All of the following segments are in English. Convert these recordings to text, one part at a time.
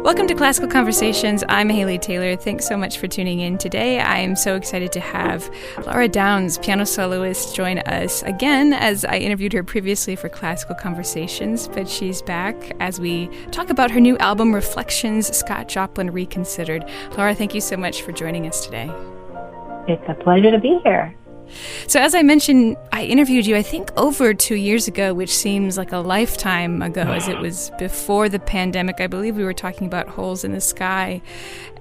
Welcome to Classical Conversations. I'm Haley Taylor. Thanks so much for tuning in today. I'm so excited to have Lara Downes, piano soloist, join us again, as I interviewed her previously for Classical Conversations, but she's back as we talk about her new album, Reflections, Scott Joplin Reconsidered. Lara, thank you so much for joining us today. It's a pleasure to be here. So as I mentioned, I interviewed you, I think, over 2 years ago, which seems like a lifetime ago, as it was before the pandemic. I believe we were talking about Holes in the Sky.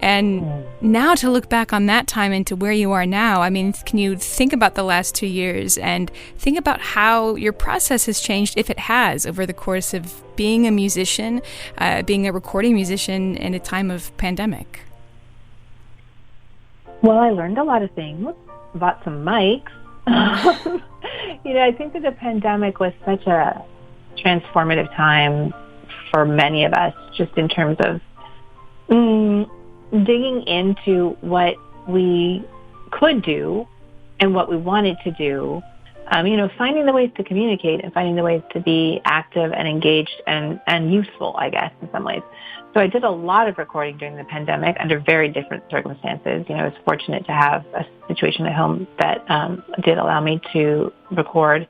And now to look back on that time and to where you are now, I mean, can you think about the last 2 years and think about how your process has changed, if it has, over the course of being a musician, being a recording musician in a time of pandemic? Well, I learned a lot of things. Bought some mics. I think that the pandemic was such a transformative time for many of us, just in terms of digging into what we could do and what we wanted to do. Finding the ways to communicate and finding the ways to be active and engaged and useful, I guess, in some ways. So I did a lot of recording during the pandemic under very different circumstances. I was fortunate to have a situation at home that did allow me to record.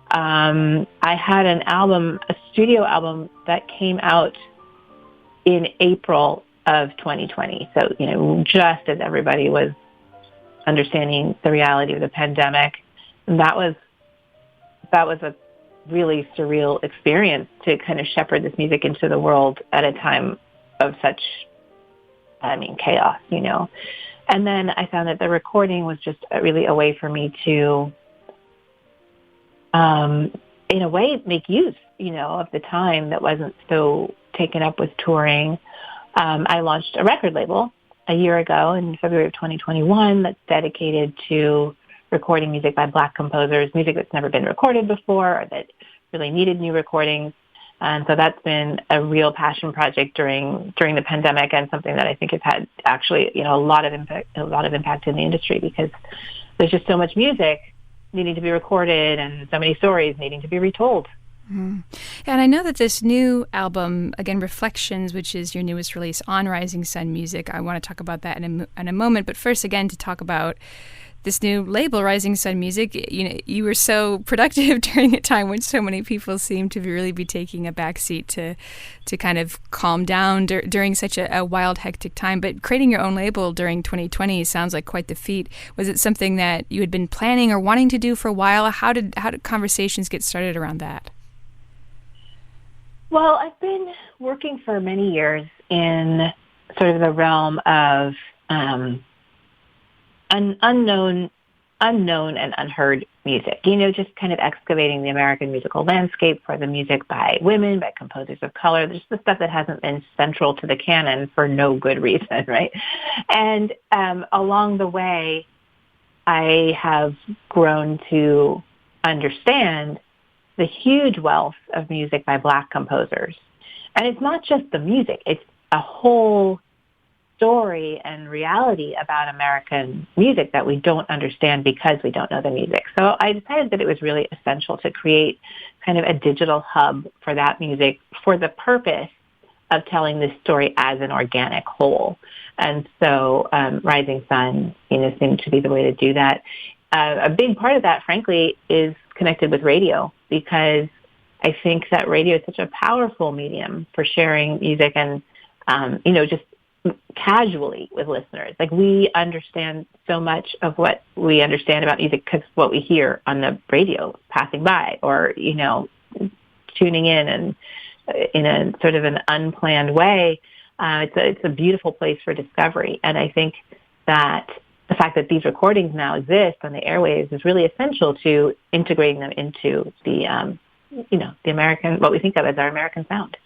I had an album, a studio album, that came out in April of 2020. So, just as everybody was understanding the reality of the pandemic. And that was a really surreal experience to kind of shepherd this music into the world at a time of such, chaos, And then I found that the recording was just really a way for me to, in a way, make use, of the time that wasn't so taken up with touring. I launched a record label a year ago in February of 2021 that's dedicated to recording music by Black composers, music that's never been recorded before or that really needed new recordings. And so that's been a real passion project during the pandemic, and something that I think has had actually, a lot of impact in the industry, because there's just so much music needing to be recorded and so many stories needing to be retold. Mm-hmm. And I know that this new album, again, Reflections, which is your newest release on Rising Sun Music, I want to talk about that in a moment. But first, again, to talk about this new label, Rising Sun Music. You were so productive during a time when so many people seem to really be taking a backseat to kind of calm down during such a wild, hectic time. But creating your own label during 2020 sounds like quite the feat. Was it something that you had been planning or wanting to do for a while? How did conversations get started around that? Well, I've been working for many years in sort of the realm of unknown and unheard music, just kind of excavating the American musical landscape for the music by women, by composers of color, just the stuff that hasn't been central to the canon for no good reason, right? And along the way, I have grown to understand the huge wealth of music by Black composers. And it's not just the music, it's a whole story and reality about American music that we don't understand because we don't know the music. So I decided that it was really essential to create kind of a digital hub for that music for the purpose of telling this story as an organic whole. And so Rising Sun, seemed to be the way to do that. A big part of that, frankly, is connected with radio, because I think that radio is such a powerful medium for sharing music and, just casually with listeners. Like, we understand so much of what we understand about music because what we hear on the radio passing by, or, tuning in and in a sort of an unplanned way. It's a beautiful place for discovery. And I think that the fact that these recordings now exist on the airwaves is really essential to integrating them into the, the American, what we think of as our American sound.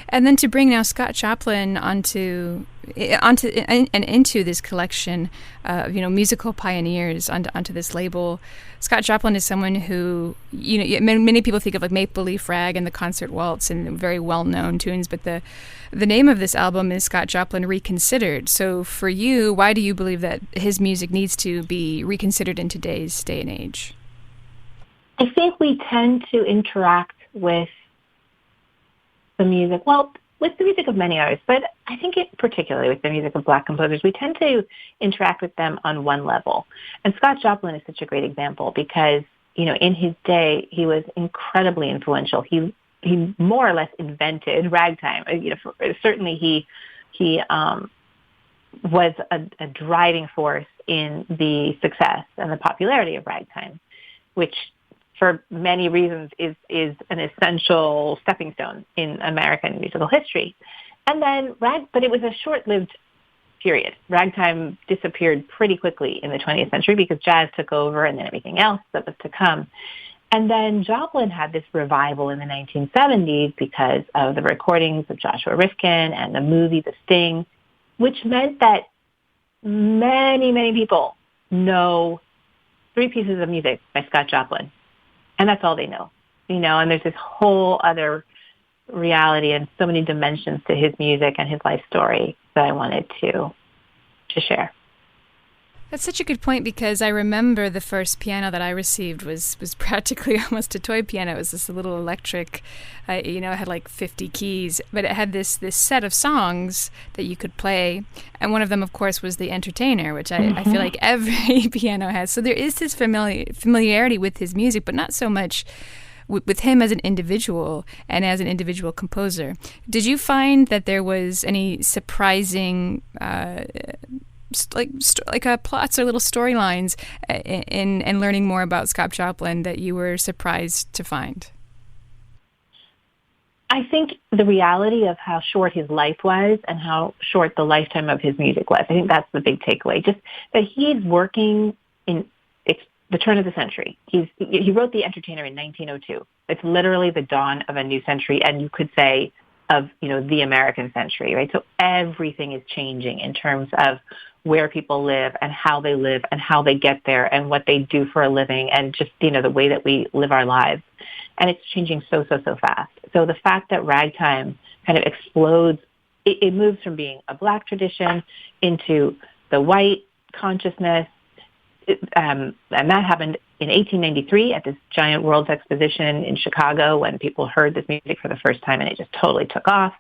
And then to bring now Scott Joplin onto into this collection of musical pioneers onto this label. Scott Joplin is someone who many people think of like Maple Leaf Rag and the Concert Waltz and very well known tunes, but the name of this album is Scott Joplin Reconsidered. So for you, why do you believe that his music needs to be reconsidered in today's day and age? I think we tend to interact with the music. Well, with the music of many artists, but I think particularly with the music of Black composers, we tend to interact with them on one level. And Scott Joplin is such a great example because, in his day, he was incredibly influential. He more or less invented ragtime. Certainly he was a driving force in the success and the popularity of ragtime, which for many reasons is an essential stepping stone in American musical history. And then but it was a short-lived period. Ragtime disappeared pretty quickly in the 20th century because jazz took over and then everything else that was to come. And then Joplin had this revival in the 1970s because of the recordings of Joshua Rifkin and the movie The Sting, which meant that many, many people know 3 pieces of music by Scott Joplin. And that's all they know, and there's this whole other reality and so many dimensions to his music and his life story that I wanted to share. That's such a good point because I remember the first piano that I received was practically almost a toy piano. It was this little electric, it had like 50 keys, but it had this set of songs that you could play. And one of them, of course, was The Entertainer, which I feel like every piano has. So there is this familiarity with his music, but not so much with him as an individual and as an individual composer. Did you find that there was any surprising plots or little storylines in learning more about Scott Joplin that you were surprised to find? I think the reality of how short his life was and how short the lifetime of his music was. I think that's the big takeaway. Just that he's working in the turn of the century. He wrote The Entertainer in 1902. It's literally the dawn of a new century, and you could say of the American century, right? So everything is changing in terms of where people live and how they get there and what they do for a living and just, the way that we live our lives. And it's changing so fast. So the fact that ragtime kind of explodes, it moves from being a Black tradition into the white consciousness. And that happened in 1893 at this giant World's Exposition in Chicago when people heard this music for the first time and it just totally took off.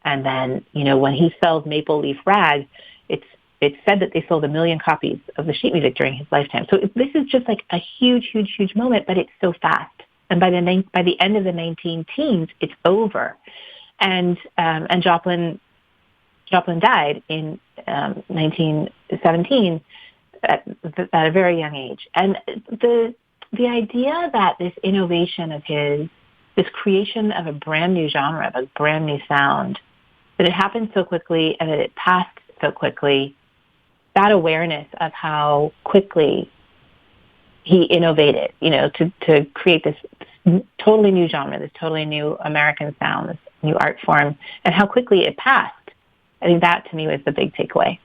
And then, when he sells Maple Leaf Rag, it's said that they sold 1 million copies of the sheet music during his lifetime. So this is just like a huge moment, but it's so fast. And by the end of the 19-teens, it's over. And Joplin died in 1917 at a very young age. And the idea that this innovation of his, this creation of a brand new genre, of a brand new sound, that it happened so quickly and that it passed so quickly, that awareness of how quickly he innovated, to create this totally new genre, this totally new American sound, this new art form, and how quickly it passed. I think that, to me, was the big takeaway.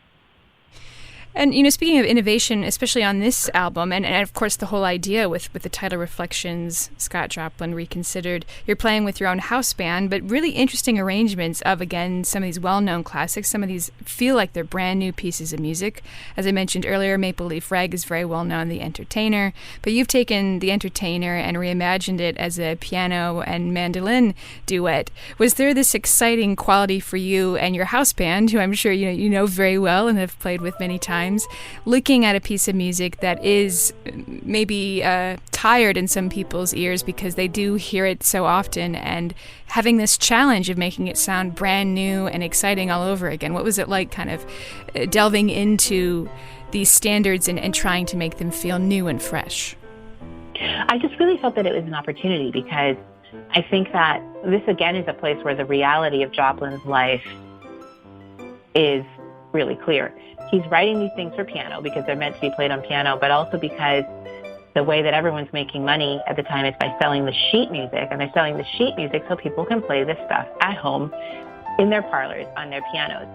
And, speaking of innovation, especially on this album, and of course the whole idea with the title Reflections, Scott Joplin Reconsidered, you're playing with your own house band, but really interesting arrangements of, again, some of these well-known classics. Some of these feel like they're brand new pieces of music. As I mentioned earlier, Maple Leaf Rag is very well-known, The Entertainer, but you've taken The Entertainer and reimagined it as a piano and mandolin duet. Was there this exciting quality for you and your house band, who I'm sure you know very well and have played with many times, looking at a piece of music that is maybe tired in some people's ears because they do hear it so often, and having this challenge of making it sound brand new and exciting all over again? What was it like kind of delving into these standards and trying to make them feel new and fresh? I just really felt that it was an opportunity because I think that this, again, is a place where the reality of Joplin's life is really clear. He's writing these things for piano because they're meant to be played on piano, but also because the way that everyone's making money at the time is by selling the sheet music, and they're selling the sheet music so people can play this stuff at home in their parlors on their pianos.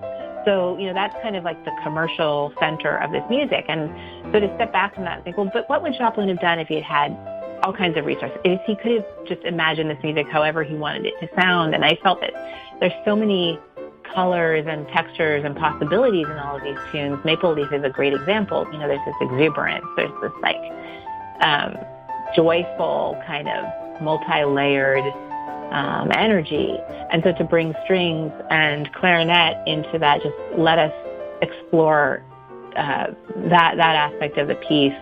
So, that's kind of like the commercial center of this music. And so to step back from that and think, well, but what would Joplin have done if he had all kinds of resources? If he could have just imagined this music however he wanted it to sound. And I felt that there's so many colors and textures and possibilities in all of these tunes. Maple Leaf is a great example. There's this exuberance. There's this joyful kind of multi-layered energy. And so to bring strings and clarinet into that just let us explore that aspect of the piece.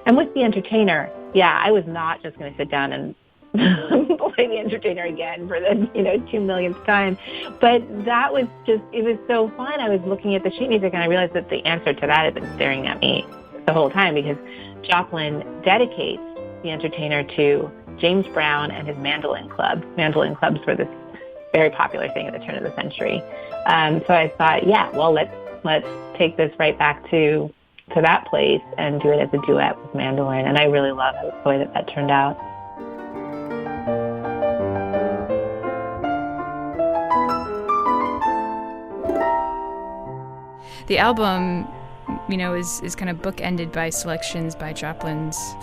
And with the entertainer, I was not just going to sit down and play the entertainer again for the 2 millionth time, but that was it was so fun. I was looking at the sheet music and I realized that the answer to that had been staring at me the whole time, because Joplin dedicates the entertainer to James Brown and his mandolin club. Mandolin clubs were this very popular thing at the turn of the century. So I thought, well, let's take this right back to that place and do it as a duet with mandolin. And I really love the way that turned out. The album, is kind of bookended by selections by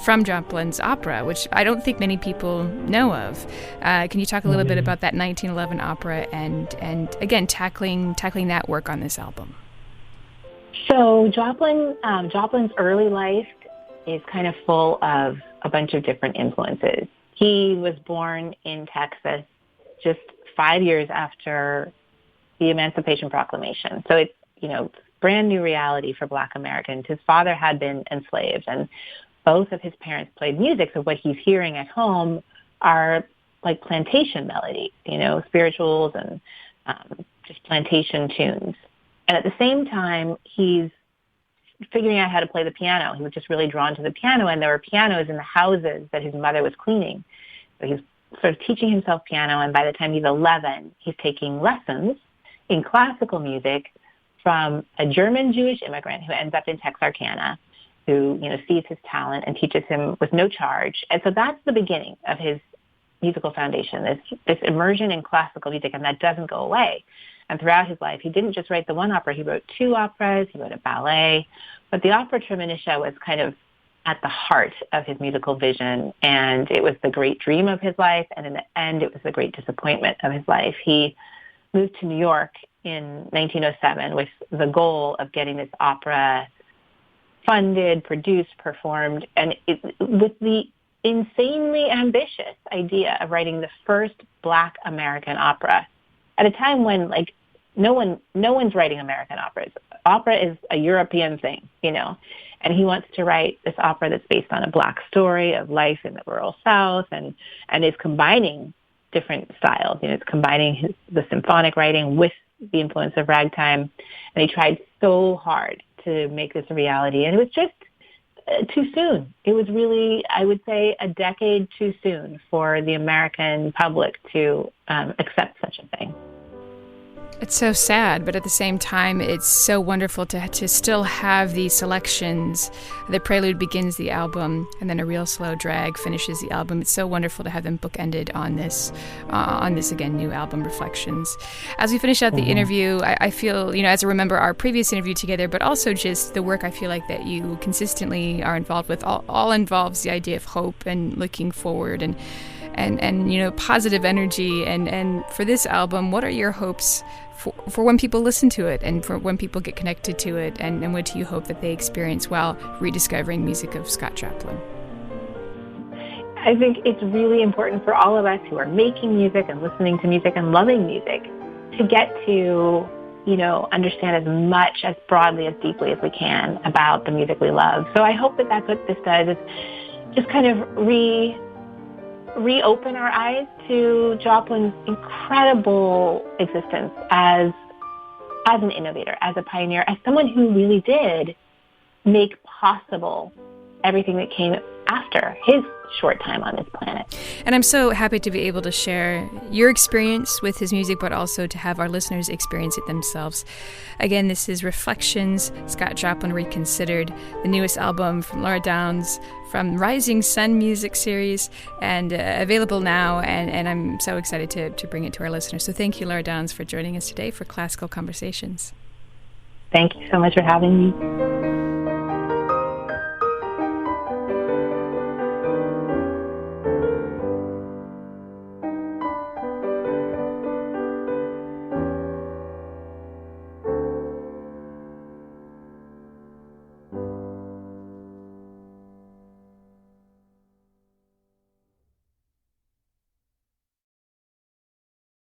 from Joplin's opera, which I don't think many people know of. Can you talk a little bit about that 1911 opera and again, tackling that work on this album? So Joplin's early life is kind of full of a bunch of different influences. He was born in Texas just 5 years after the Emancipation Proclamation. So it's, brand new reality for Black Americans. His father had been enslaved, and both of his parents played music. So what he's hearing at home are like plantation melodies, spirituals and just plantation tunes. And at the same time, he's figuring out how to play the piano. He was just really drawn to the piano, and there were pianos in the houses that his mother was cleaning. So he's sort of teaching himself piano, and by the time he's 11, he's taking lessons in classical music from a German Jewish immigrant who ends up in Texarkana, who, sees his talent and teaches him with no charge. And so that's the beginning of his musical foundation, this immersion in classical music, and that doesn't go away. And throughout his life, he didn't just write the one opera. He wrote 2 operas. He wrote a ballet. But the opera Trementia was kind of at the heart of his musical vision, and it was the great dream of his life, and in the end, it was the great disappointment of his life. He moved to New York in 1907 with the goal of getting this opera funded, produced, performed, and with the insanely ambitious idea of writing the first Black American opera at a time when, no one's writing American operas. Opera is a European thing, and he wants to write this opera that's based on a Black story of life in the rural South, and is combining different styles. It's combining the symphonic writing with the influence of ragtime, and he tried so hard to make this a reality, and it was just too soon. It was really, I would say, a decade too soon for the American public to accept such a thing. It's so sad, but at the same time, it's so wonderful to still have these selections. The prelude begins the album, and then a real slow drag finishes the album. It's so wonderful to have them bookended on this again, new album, Reflections. As we finish out the interview, I feel, as I remember our previous interview together, but also just the work I feel like that you consistently are involved with, all involves the idea of hope and looking forward and positive energy. And for this album, what are your hopes for when people listen to it and for when people get connected to it, and what do you hope that they experience while rediscovering music of Scott Joplin? I think it's really important for all of us who are making music and listening to music and loving music to get to, understand as much, as broadly, as deeply as we can about the music we love. So I hope that that's what this does, is just kind of reopen our eyes to Joplin's incredible existence as an innovator, as a pioneer, as someone who really did make possible everything that came after his short time on this planet. And I'm so happy to be able to share your experience with his music, but also to have our listeners experience it themselves. Again, this is Reflections, Scott Joplin Reconsidered, the newest album from Lara Downes from Rising Sun Music Series, and available now, and I'm so excited to bring it to our listeners. So thank you, Lara Downes, for joining us today for Classical Conversations. Thank you so much for having me.